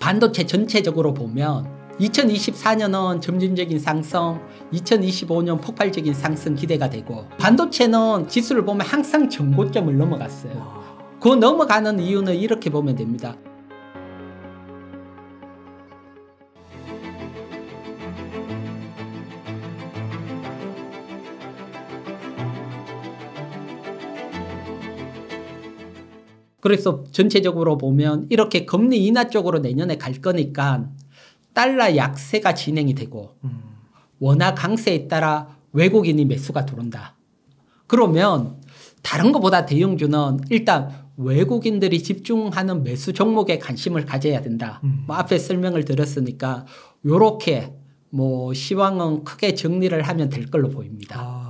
반도체 전체적으로 보면 2024년은 점진적인 상승, 2025년 폭발적인 상승 기대가 되고, 반도체는 지수를 보면 항상 전고점을 넘어갔어요. 그 넘어가는 이유는 이렇게 보면 됩니다. 그래서 전체적으로 보면 이렇게 금리 인하 쪽으로 내년에 갈 거니까 달러 약세가 진행이 되고 원화 강세에 따라 외국인이 매수가 들어온다. 그러면 다른 것보다 대형주는 일단 외국인들이 집중하는 매수 종목에 관심을 가져야 된다. 뭐 앞에 설명을 드렸으니까 요렇게 뭐 시황은 크게 정리를 하면 될 걸로 보입니다.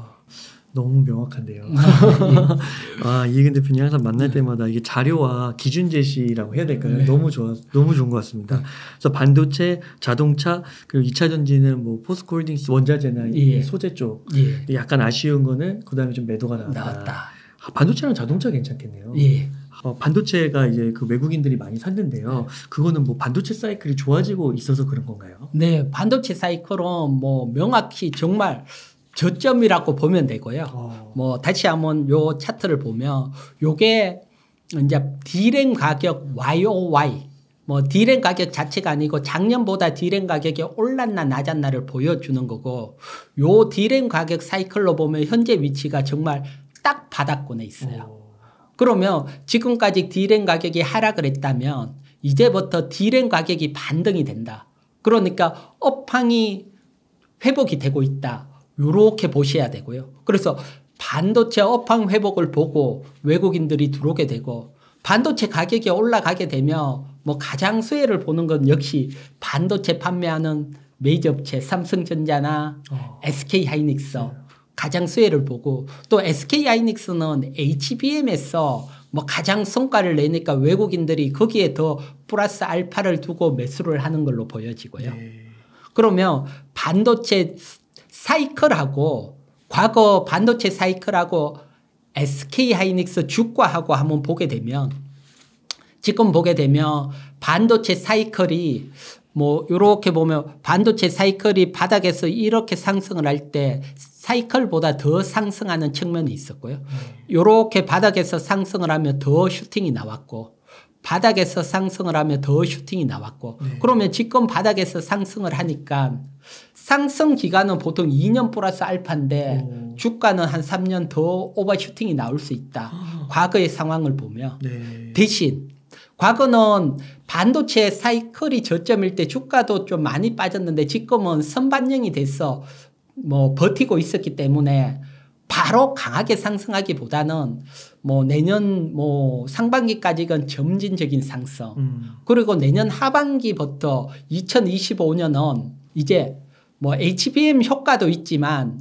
너무 명확한데요. 이익은 대표님 항상 만날 때마다 이게 자료와 기준 제시라고 해야 될까요? 너무 좋은 것 같습니다. 그래서 반도체, 자동차, 그리고 2차 전지는 뭐 포스코홀딩스 원자재나 소재 쪽 약간 아쉬운 거는 그다음에 좀 매도가 나왔다. 반도체랑 자동차 괜찮겠네요. 반도체가 이제 그 외국인들이 많이 샀는데요. 그거는 뭐 반도체 사이클이 좋아지고 있어서 그런 건가요? 네, 반도체 사이클은 뭐 명확히 정말 저점이라고 보면 되고요. 뭐 다시 한번 요 차트를 보면 요게 이제 D램 가격 YOY, 뭐 D램 가격 자체가 아니고 작년보다 D램 가격이 올랐나 낮았나를 보여주는 거고, 요 D램 가격 사이클로 보면 현재 위치가 정말 딱 바닥권에 있어요. 그러면 지금까지 D램 가격이 하락을 했다면 이제부터 D램 가격이 반등이 된다. 그러니까 업황이 회복이 되고 있다. 요렇게 보셔야 되고요. 그래서 반도체 업황 회복을 보고 외국인들이 들어오게 되고, 반도체 가격이 올라가게 되면 뭐 가장 수혜를 보는 건 역시 반도체 판매하는 메이저 업체 삼성전자나 SK하이닉스 가장 수혜를 보고, 또 SK하이닉스는 HBM에서 뭐 가장 성과를 내니까 외국인들이 거기에 더 플러스 알파를 두고 매수를 하는 걸로 보여지고요. 그러면 반도체 사이클하고 과거 반도체 사이클하고 SK하이닉스 주가하고 한번 보게 되면, 지금 보게 되면 반도체 사이클이 뭐 이렇게 보면 반도체 사이클이 바닥에서 이렇게 상승을 할 때 사이클보다 더 상승하는 측면이 있었고요. 이렇게 바닥에서 상승을 하면 더 슈팅이 나왔고, 바닥에서 상승을 하면 더 슈팅이 나왔고, 그러면 지금 바닥에서 상승을 하니까 상승 기간은 보통 2년 플러스 알파인데 주가는 한 3년 더 오버슈팅이 나올 수 있다. 과거의 상황을 보면. 대신 과거는 반도체 사이클이 저점일 때 주가도 좀 많이 빠졌는데 지금은 선반영이 돼서 뭐 버티고 있었기 때문에 바로 강하게 상승하기보다는 뭐 내년 뭐 상반기까지는 점진적인 상승, 그리고 내년 하반기부터 2025년은 이제 뭐 HBM 효과도 있지만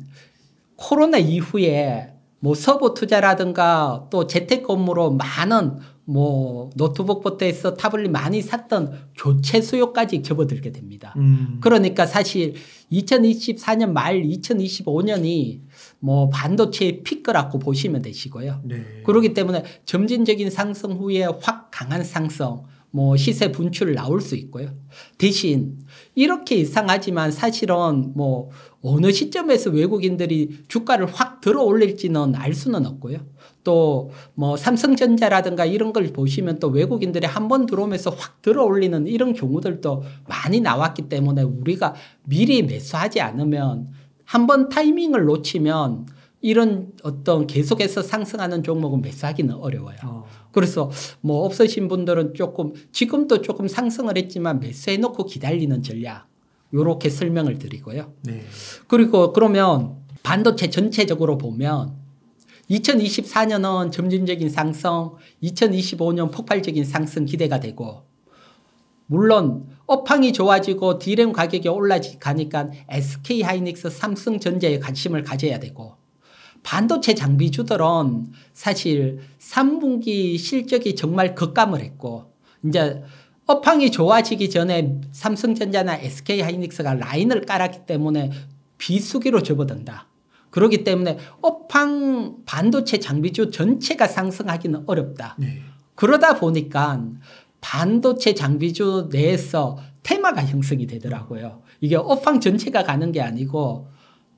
코로나 이후에 뭐 서부 투자라든가 또 재택근무로 많은 뭐 노트북부터 해서 타블릿 많이 샀던 교체 수요까지 접어들게 됩니다. 그러니까 사실 2024년 말 2025년이 뭐 반도체의 피크라고 보시면 되시고요. 그렇기 때문에 점진적인 상승 후에 확 강한 상승, 뭐 시세 분출 나올 수 있고요. 대신 이렇게 이상하지만 사실은 뭐 어느 시점에서 외국인들이 주가를 확 들어 올릴지는 알 수는 없고요. 또 뭐 삼성전자라든가 이런 걸 보시면 또 외국인들이 한번 들어오면서 확 들어 올리는 이런 경우들도 많이 나왔기 때문에 우리가 미리 매수하지 않으면 한번 타이밍을 놓치면 이런 어떤 계속해서 상승하는 종목은 매수하기는 어려워요. 그래서 뭐 없으신 분들은 조금 지금도 조금 상승을 했지만 매수해 놓고 기다리는 전략, 요렇게 설명을 드리고요. 그리고 그러면 반도체 전체적으로 보면 2024년은 점진적인 상승, 2025년 폭발적인 상승 기대가 되고, 물론 업황이 좋아지고 D램 가격이 올라가니까 SK하이닉스, 삼성전자에 관심을 가져야 되고, 반도체 장비주들은 사실 3분기 실적이 정말 급감을 했고, 이제 업황이 좋아지기 전에 삼성전자나 SK하이닉스가 라인을 깔았기 때문에 비수기로 접어든다. 그렇기 때문에 업황 반도체 장비주 전체가 상승하기는 어렵다. 그러다 보니까 반도체 장비주 내에서 테마가 형성이 되더라고요. 이게 업황 전체가 가는 게 아니고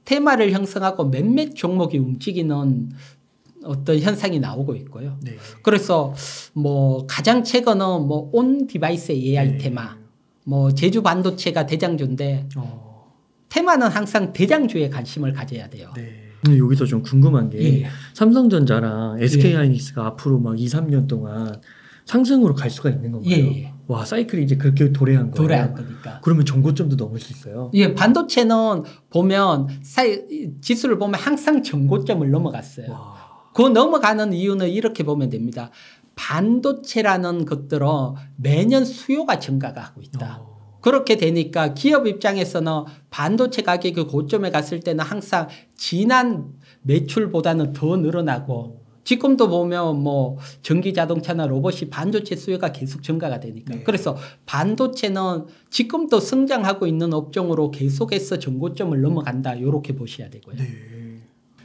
테마를 형성하고 몇몇 종목이 움직이는 어떤 현상이 나오고 있고요. 네. 그래서 뭐 가장 최근은 뭐 온 디바이스 AI 테마, 뭐 제주 반도체가 대장주인데 테마는 항상 대장주에 관심을 가져야 돼요. 네. 근데 여기서 좀 궁금한 게 삼성전자랑 SK하이닉스가 앞으로 막 2, 3년 동안 상승으로 갈 수가 있는 건가요? 와, 사이클이 이제 그렇게 도래한 거예요. 도래한 거니까. 그러면 전고점도 넘을 수 있어요? 예, 반도체는 보면 지수를 보면 항상 전고점을 넘어갔어요. 와. 그 넘어가는 이유는 이렇게 보면 됩니다. 반도체라는 것들은 매년 수요가 증가하고 있다. 그렇게 되니까 기업 입장에서는 반도체 가격이 고점에 갔을 때는 항상 지난 매출보다는 더 늘어나고 지금도 보면 뭐 전기 자동차나 로봇이 반도체 수요가 계속 증가가 되니까 그래서 반도체는 지금도 성장하고 있는 업종으로 계속해서 전고점을 넘어간다 이렇게 보셔야 되고요. 네.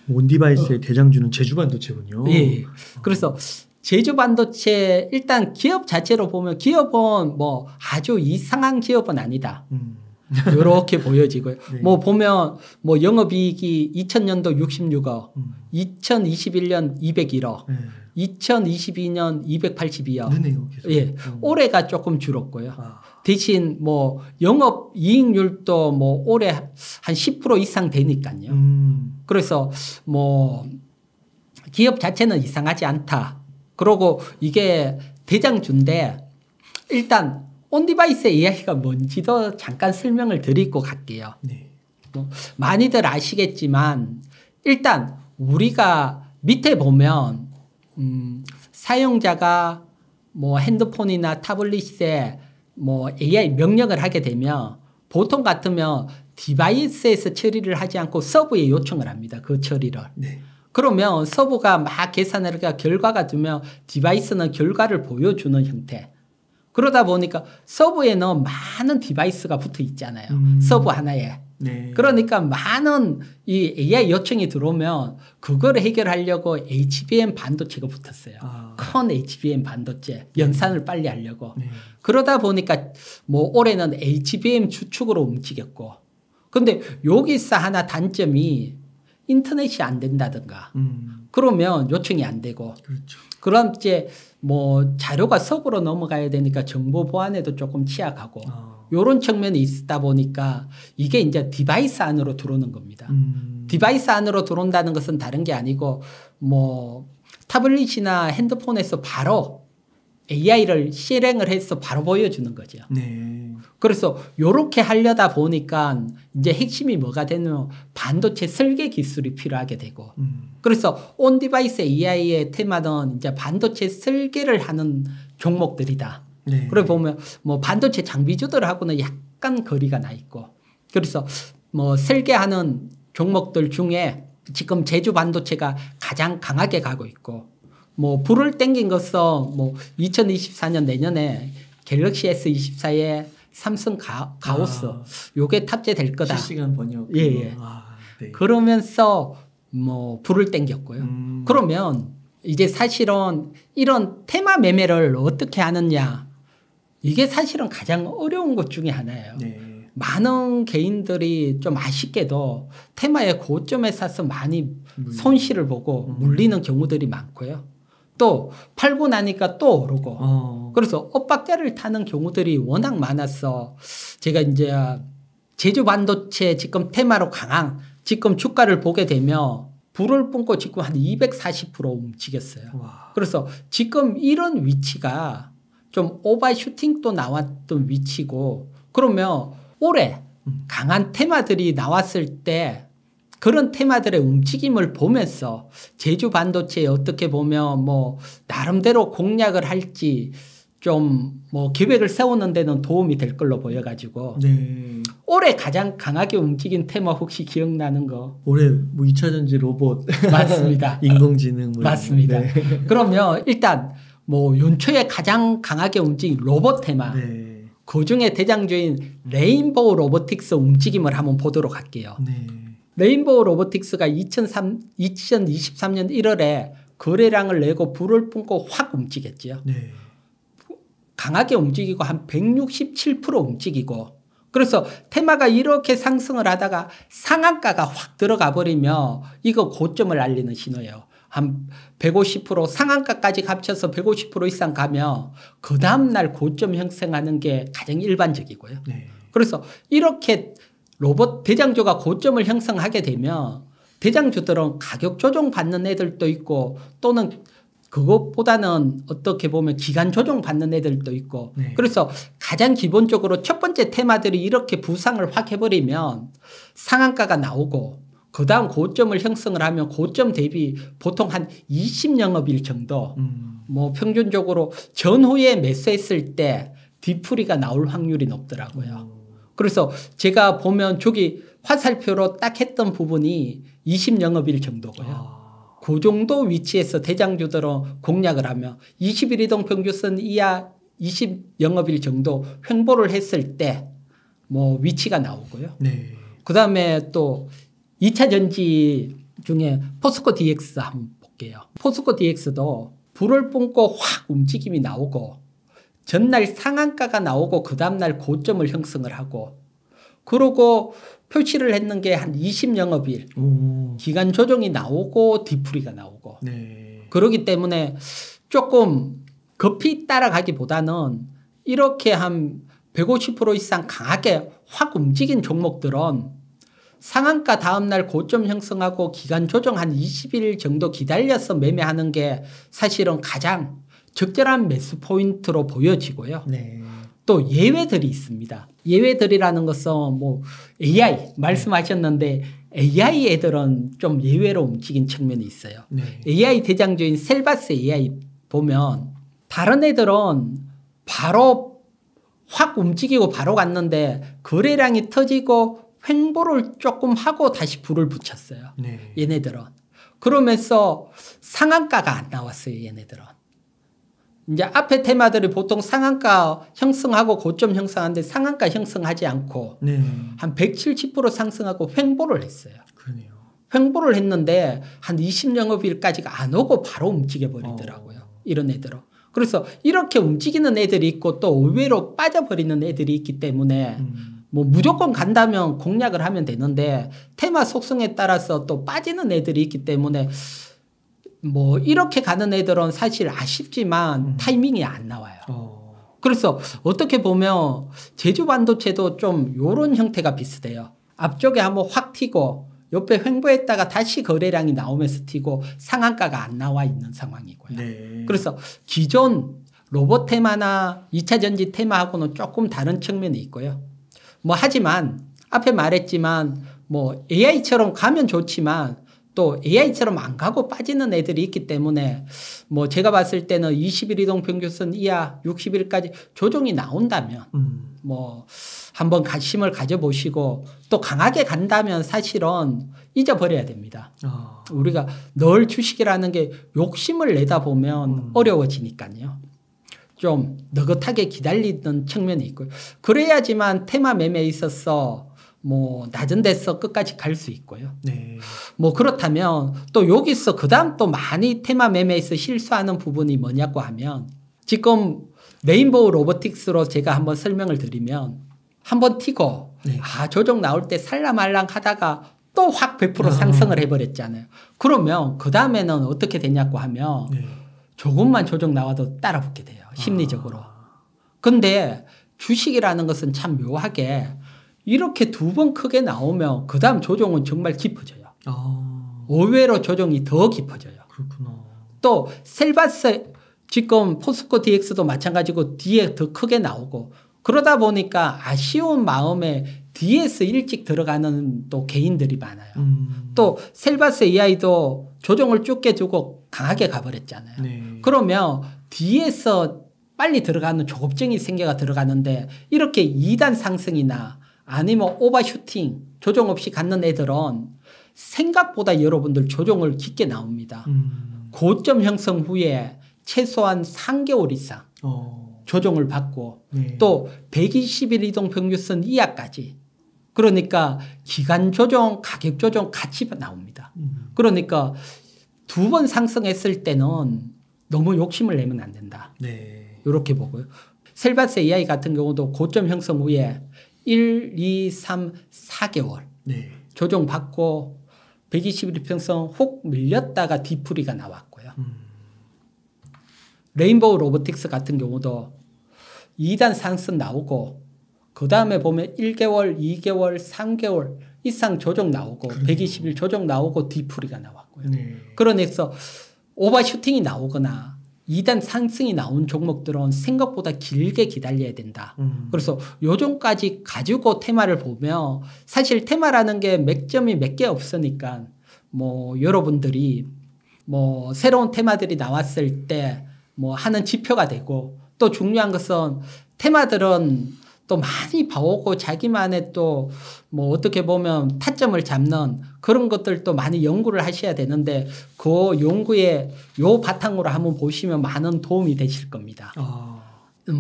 온디바이스의 대장주는 제주 반도체군요. 예. 그래서 제주 반도체 일단 기업 자체로 보면 기업은 뭐 아주 이상한 기업은 아니다. 이렇게 보여지고요. 네. 뭐 보면 뭐 영업이익이 2000년도 66억, 2021년 201억, 2022년 282억. 느네요, 계속. 예, 올해가 조금 줄었고요. 대신 뭐 영업 이익률도 뭐 올해 한 10% 이상 되니까요. 그래서 뭐 기업 자체는 이상하지 않다. 그리고 이게 대장주인데 일단 온디바이스 AI가 뭔지도 잠깐 설명을 드리고 갈게요. 네. 뭐 많이들 아시겠지만 일단 우리가 밑에 보면 사용자가 뭐 핸드폰이나 타블릿에 뭐 AI 명령을 하게 되면 보통 같으면 디바이스에서 처리를 하지 않고 서버에 요청을 합니다. 그 처리를. 네. 그러면 서버가 막 계산을 하니까 결과가 뜨면 디바이스는 결과를 보여주는 형태. 그러다 보니까 서버에는 많은 디바이스가 붙어 있잖아요. 서버 하나에. 네. 그러니까 많은 이 AI 요청이 들어오면 그걸 해결하려고 HBM 반도체가 붙었어요. 큰 HBM 반도체. 연산을 빨리 하려고. 네. 그러다 보니까 뭐 올해는 HBM 주축으로 움직였고. 근데 여기서 하나 단점이 인터넷이 안 된다든가. 그러면 요청이 안 되고. 그렇죠. 그럼 이제 뭐 자료가 서버로 넘어가야 되니까 정보 보안에도 조금 취약하고 요런 측면이 있다 보니까 이게 이제 디바이스 안으로 들어오는 겁니다. 디바이스 안으로 들어온다는 것은 다른 게 아니고 뭐 타블릿이나 핸드폰에서 바로 AI를 실행을 해서 바로 보여주는 거죠. 네. 그래서 요렇게 하려다 보니까 이제 핵심이 뭐가 되냐면 반도체 설계 기술이 필요하게 되고 그래서 온디바이스 AI의 테마는 이제 반도체 설계를 하는 종목들이다. 네. 그래 보면 뭐 반도체 장비주들하고는 약간 거리가 나 있고 그래서 뭐 설계하는 종목들 중에 지금 제주 반도체가 가장 강하게 가고 있고 뭐 불을 땡긴 것은 뭐 2024년 내년에 갤럭시 S24에 삼성 가오스 요게 탑재될 거다. 실시간 번역. 예. 네. 그러면서 뭐 불을 땡겼고요. 그러면 이제 사실은 이런 테마 매매를 어떻게 하느냐 이게 사실은 가장 어려운 것 중에 하나예요. 네. 많은 개인들이 좀 아쉽게도 테마의 고점에 사서 많이 손실을 보고 물리는 경우들이 많고요. 또 팔고 나니까 또 오르고 그래서 엇박자를 타는 경우들이 워낙 많아서 제가 이제 제주 반도체 지금 테마로 강한 지금 주가를 보게 되면 불을 뿜고 지금 한 240% 움직였어요. 와. 그래서 지금 이런 위치가 좀 오버슈팅도 나왔던 위치고 그러면 올해 강한 테마들이 나왔을 때 그런 테마들의 움직임을 보면서 제주 반도체에 어떻게 보면 뭐 나름대로 공략을 할지 좀 뭐 계획을 세우는 데는 도움이 될 걸로 보여가지고 네. 올해 가장 강하게 움직인 테마 혹시 기억나는 거? 올해 뭐 2차 전지 로봇 맞습니다. 인공지능 뭐 맞습니다. 네. 그러면 일단 뭐 연초에 가장 강하게 움직인 로봇 테마 네. 그 중에 대장주인 레인보우 로보틱스 움직임을 한번 보도록 할게요. 네. 레인보우 로보틱스가 2023년 1월에 거래량을 내고 불을 뿜고 확 움직였죠. 네. 강하게 움직이고 한 167% 움직이고 그래서 테마가 이렇게 상승을 하다가 상한가가 확 들어가 버리면 이거 고점을 알리는 신호예요. 한 150% 상한가까지 합쳐서 150% 이상 가면 그 다음날 고점 형성하는 게 가장 일반적이고요. 네. 그래서 이렇게 로봇 대장주가 고점을 형성하게 되면 대장주들은 가격 조정 받는 애들도 있고 또는 그것보다는 어떻게 보면 기간 조정 받는 애들도 있고 네. 그래서 가장 기본적으로 첫 번째 테마들이 이렇게 부상을 확 해버리면 상한가가 나오고 그 다음 고점을 형성을 하면 고점 대비 보통 한 20영업일 정도 뭐 평균적으로 전후에 매수했을 때 뒤풀이가 나올 확률이 높더라고요. 그래서 제가 보면 저기 화살표로 딱 했던 부분이 20영업일 정도고요. 그 정도 위치에서 대장주들은 공략을 하면 20일 이동 평균선 이하 20영업일 정도 횡보를 했을 때 뭐 위치가 나오고요. 네. 그 다음에 또 2차 전지 중에 포스코 DX 한번 볼게요. 포스코 DX도 불을 뿜고 확 움직임이 나오고 전날 상한가가 나오고 그 다음날 고점을 형성을 하고 그러고 표시를 했는 게 한 20영업일 기간 조정이 나오고 뒤풀이가 나오고 네. 그러기 때문에 조금 급히 따라가기보다는 이렇게 한 150% 이상 강하게 확 움직인 종목들은 상한가 다음날 고점 형성하고 기간 조정 한 20일 정도 기다려서 매매하는 게 사실은 가장 적절한 매수 포인트로 보여지고요. 네. 또 예외들이 있습니다. 예외들이라는 것은 뭐 AI 말씀하셨는데 AI 애들은 좀 예외로 움직인 측면이 있어요. 네. AI 대장주인 셀바스 AI 보면 다른 애들은 바로 확 움직이고 바로 갔는데 거래량이 터지고 횡보를 조금 하고 다시 불을 붙였어요. 네. 얘네들은. 그러면서 상한가가 안 나왔어요. 얘네들은. 이제 앞에 테마들이 보통 상한가 형성하고 고점 형성하는데 상한가 형성하지 않고 네. 한 170% 상승하고 횡보를 했어요. 그러네요. 횡보를 했는데 한 20영업일까지가 안 오고 바로 움직여 버리더라고요. 이런 애들은. 그래서 이렇게 움직이는 애들이 있고 또 의외로 빠져버리는 애들이 있기 때문에 뭐 무조건 간다면 공략을 하면 되는데 테마 속성에 따라서 또 빠지는 애들이 있기 때문에 뭐 이렇게 가는 애들은 사실 아쉽지만 타이밍이 안 나와요. 그래서 어떻게 보면 제주 반도체도 좀 요런 형태가 비슷해요. 앞쪽에 한번 확 튀고 옆에 횡보했다가 다시 거래량이 나오면서 튀고 상한가가 안 나와 있는 상황이고요. 네. 그래서 기존 로봇 테마나 2차 전지 테마하고는 조금 다른 측면이 있고요. 뭐 하지만 앞에 말했지만 뭐 AI처럼 가면 좋지만 또 AI처럼 안 가고 빠지는 애들이 있기 때문에 뭐 제가 봤을 때는 20일 이동 평균선 이하 60일까지 조정이 나온다면 뭐 한번 관심을 가져보시고 또 강하게 간다면 사실은 잊어버려야 됩니다. 우리가 늘 주식이라는 게 욕심을 내다 보면 어려워지니까요. 좀 느긋하게 기다리는 측면이 있고요. 그래야지만 테마 매매에 있어서 뭐 낮은 데서 끝까지 갈 수 있고요. 네. 뭐 그렇다면 또 여기서 그다음 또 많이 테마 매매에서 실수하는 부분이 뭐냐고 하면 지금 레인보우 로보틱스로 제가 한번 설명을 드리면 한번 튀고 네. 조정 나올 때 살라말랑 하다가 또 확 100% 상승을 해버렸잖아요. 그러면 그 다음에는 어떻게 되냐고 하면 네. 조금만 조정 나와도 따라 붙게 돼요. 심리적으로. 근데 주식이라는 것은 참 묘하게 이렇게 두 번 크게 나오면 그 다음 조정은 정말 깊어져요. 의외로 조정이 더 깊어져요. 그렇구나. 또 셀바스 지금 포스코 DX도 마찬가지고 뒤에 더 크게 나오고 그러다 보니까 아쉬운 마음에 뒤에서 일찍 들어가는 또 개인들이 많아요. 또 셀바스 AI도 조정을 쭉 깨주고 강하게 가버렸잖아요. 네. 그러면 뒤에서 빨리 들어가는 조급증이 생겨가 들어가는데 이렇게 2단 상승이나 아니면 오버슈팅 조정 없이 갖는 애들은 생각보다 여러분들 조정을 깊게 나옵니다. 고점 형성 후에 최소한 3개월 이상 조정을 받고 네. 또 120일 이동 평균선 이하까지 그러니까 기간 조정, 가격 조정 같이 나옵니다. 그러니까 두 번 상승했을 때는 너무 욕심을 내면 안 된다. 네. 이렇게 보고요. 셀바스 AI 같은 경우도 고점 형성 후에 1, 2, 3, 4개월 네. 조정받고 121 평선 훅 밀렸다가 뒤풀이가 나왔고요. 레인보우 로보틱스 같은 경우도 2단 상승 나오고 그 다음에 보면 1개월, 2개월, 3개월 이상 조정 나오고 120일 조정 나오고 뒤풀이가 나왔고요. 네. 그러면서 오버슈팅이 나오거나 2단 상승이 나온 종목들은 생각보다 길게 기다려야 된다. 그래서 요정까지 가지고 테마를 보면 사실 테마라는 게 맥점이 몇 개 없으니까 뭐 여러분들이 뭐 새로운 테마들이 나왔을 때 뭐 하는 지표가 되고 또 중요한 것은 테마들은 또 많이 봐오고 자기만의 또 뭐 어떻게 보면 타점을 잡는 그런 것들도 많이 연구를 하셔야 되는데 그 연구에 요 바탕으로 한번 보시면 많은 도움이 되실 겁니다.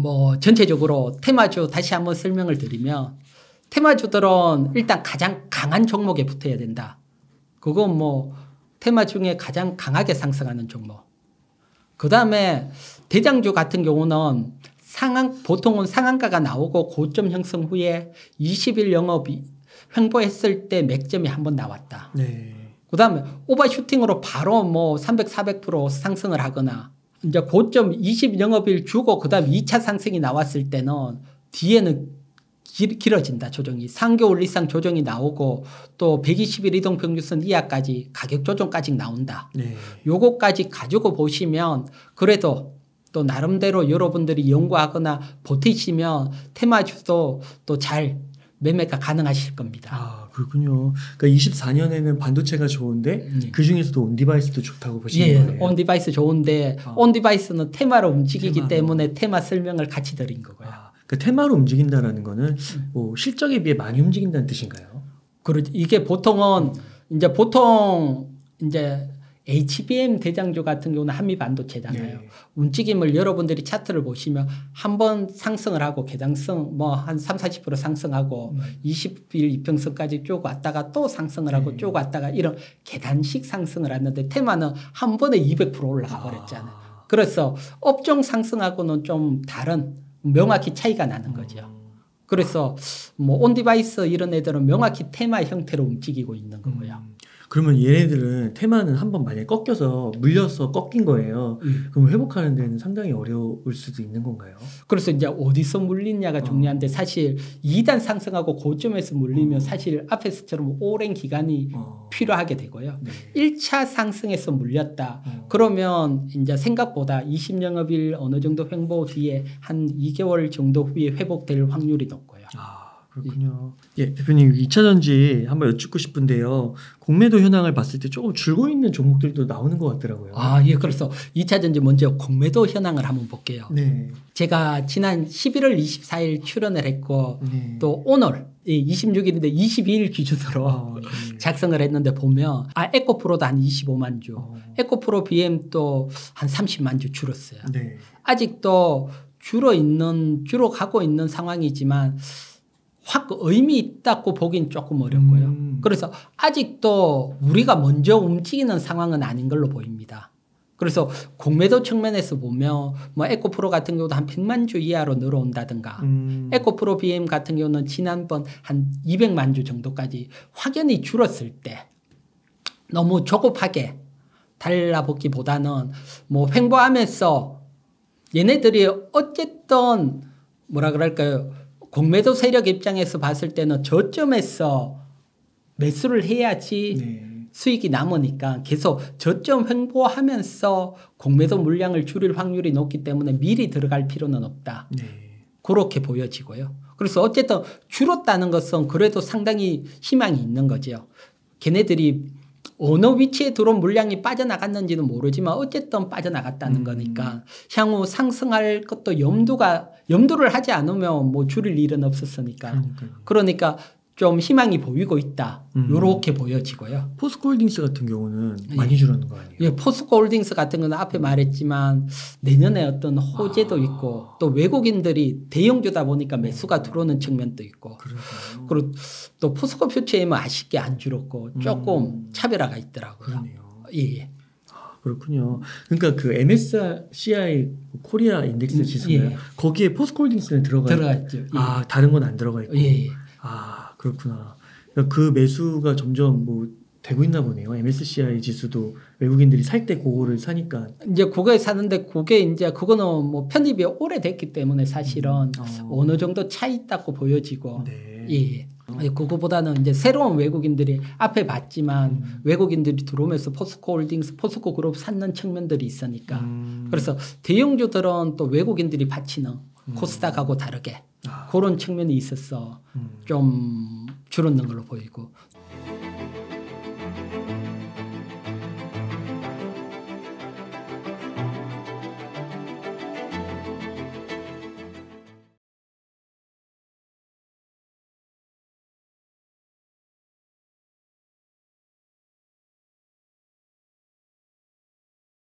뭐 전체적으로 테마주 다시 한번 설명을 드리면 테마주들은 일단 가장 강한 종목에 붙어야 된다. 그건 뭐 테마 중에 가장 강하게 상승하는 종목. 그 다음에 대장주 같은 경우는 보통은 상한가가 나오고 고점 형성 후에 20일 영업이 횡보했을 때 맥점이 한번 나왔다. 네. 그 다음에 오버슈팅으로 바로 뭐 300, 400% 상승을 하거나 이제 고점 20 영업일 주고 그 다음에 2차 상승이 나왔을 때는 뒤에는 길어진다. 조정이 3개월 이상 조정이 나오고 또 120일 이동평균선 이하까지 가격 조정까지 나온다. 네. 요거까지 가지고 보시면 그래도 또 나름대로 여러분들이 연구하거나 버티시면 테마주도 또 잘 매매가 가능하실 겁니다. 그렇군요. 그러니까 24년에는 반도체가 좋은데 그 중에서도 온디바이스도 좋다고 보시는 거예요. 온디바이스 좋은데 온디바이스는 테마로 움직이기 때문에 테마 설명을 같이 드린 거고요. 그러니까 테마로 움직인다라는 거는 뭐 실적에 비해 많이 움직인다는 뜻인가요? 그렇죠. 이게 보통은 보통 HBM 대장주 같은 경우는 한미반도체잖아요. 네. 움직임을 여러분들이 차트를 보시면 한번 상승을 하고 개당성 뭐 한 30-40% 상승하고 20일 이평선까지 쭉 왔다가 또 상승을 하고 쭉 왔다가 이런 계단식 상승을 했는데 테마는 한 번에 200% 올라가 버렸잖아요. 그래서 업종 상승하고는 좀 다른 명확히 차이가 나는 거죠. 그래서 뭐 온디바이스 이런 애들은 명확히 테마 형태로 움직이고 있는 거고요. 그러면 얘네들은 테마는 한번 만약에 꺾여서 물려서 꺾인 거예요. 그럼 회복하는 데는 상당히 어려울 수도 있는 건가요? 그래서 이제 어디서 물리냐가 중요한데 사실 2단 상승하고 고점에서 물리면 사실 앞에서처럼 오랜 기간이 필요하게 되고요. 네. 1차 상승에서 물렸다. 그러면 이제 생각보다 20영업일 어느 정도 횡보 뒤에 한 2개월 정도 후에 회복될 확률이 높고요. 그렇군요. 예, 대표님 2차 전지 한번 여쭙고 싶은데요. 공매도 현황을 봤을 때 조금 줄고 있는 종목들도 나오는 것 같더라고요. 예, 그래서 2차 전지 먼저 공매도 현황을 한번 볼게요. 네. 제가 지난 11월 24일 출연을 했고 또 오늘 26일인데 22일 기준으로 작성을 했는데 보면 에코프로도 한 25만 주, 에코프로 BM도 한 30만 주 줄었어요. 네. 아직도 줄어 가고 있는 상황이지만 확 의미 있다고 보긴 조금 어렵고요. 그래서 아직도 우리가 먼저 움직이는 상황은 아닌 걸로 보입니다. 그래서 공매도 측면에서 보면 뭐 에코프로 같은 경우도 한 100만 주 이하로 늘어온다든가 에코프로 BM 같은 경우는 지난번 한 200만 주 정도까지 확연히 줄었을 때 너무 조급하게 달라붙기보다는 뭐 횡보하면서 얘네들이 어쨌든 뭐라 그럴까요? 공매도 세력 입장에서 봤을 때는 저점에서 매수를 해야지 수익이 남으니까 계속 저점 횡보하면서 공매도 물량을 줄일 확률이 높기 때문에 미리 들어갈 필요는 없다. 그렇게 보여지고요. 그래서 어쨌든 줄었다는 것은 그래도 상당히 희망이 있는 거죠. 걔네들이 어느 위치에 들어온 물량이 빠져나갔는지는 모르지만 어쨌든 빠져나갔다는 거니까 향후 상승할 것도 염두를 하지 않으면 뭐 줄일 일은 없었으니까. 그러니까 좀 희망이 보이고 있다. 요렇게 보여지고요. 포스코홀딩스 같은 경우는 많이 줄었는 거 아니에요? 예, 포스코홀딩스 같은 경우는 앞에 말했지만 내년에 어떤 호재도 있고 또 외국인들이 대형주다 보니까 매수가 들어오는 측면도 있고 그리고 또 포스코 퓨처엠은 아쉽게 안 줄었고 조금 차별화가 있더라고요. 그러네요. 예. 그렇군요. 그러니까 그 MSCI 코리아 인덱스 지수가요. 예. 거기에 포스코홀딩스는 들어가 있죠. 예. 아, 다른 건 안 들어가 있고. 예. 아, 그렇구나. 그러니까 그 매수가 점점 뭐 되고 있나 보네요. MSCI 지수도 외국인들이 살 때 그거를 사니까. 이제 그거에 사는데 그게 이제 그거는 뭐 편입이 오래됐기 때문에 사실은 어느 정도 차 있다고 보여지고. 네. 예. 그거보다는 이제 새로운 외국인들이 앞에 봤지만 외국인들이 들어오면서 포스코홀딩스, 포스코그룹 찾는 측면들이 있으니까. 그래서 대형주들은 또 외국인들이 바치는 코스닥하고 다르게 그런 측면이 있어서 좀 줄었는 걸로 보이고